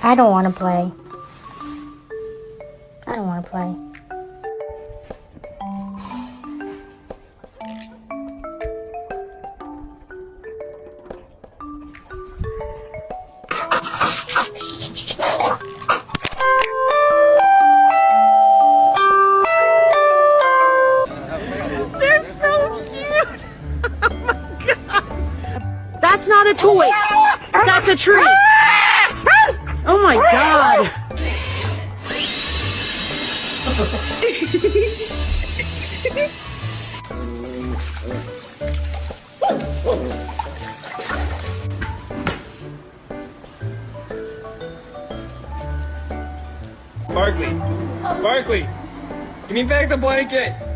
I don't want to play. I don't want to play. They're so cute! Oh my god! That's not a toy! That's a tree! Oh my god! Barkley! Barkley! Give me back the blanket!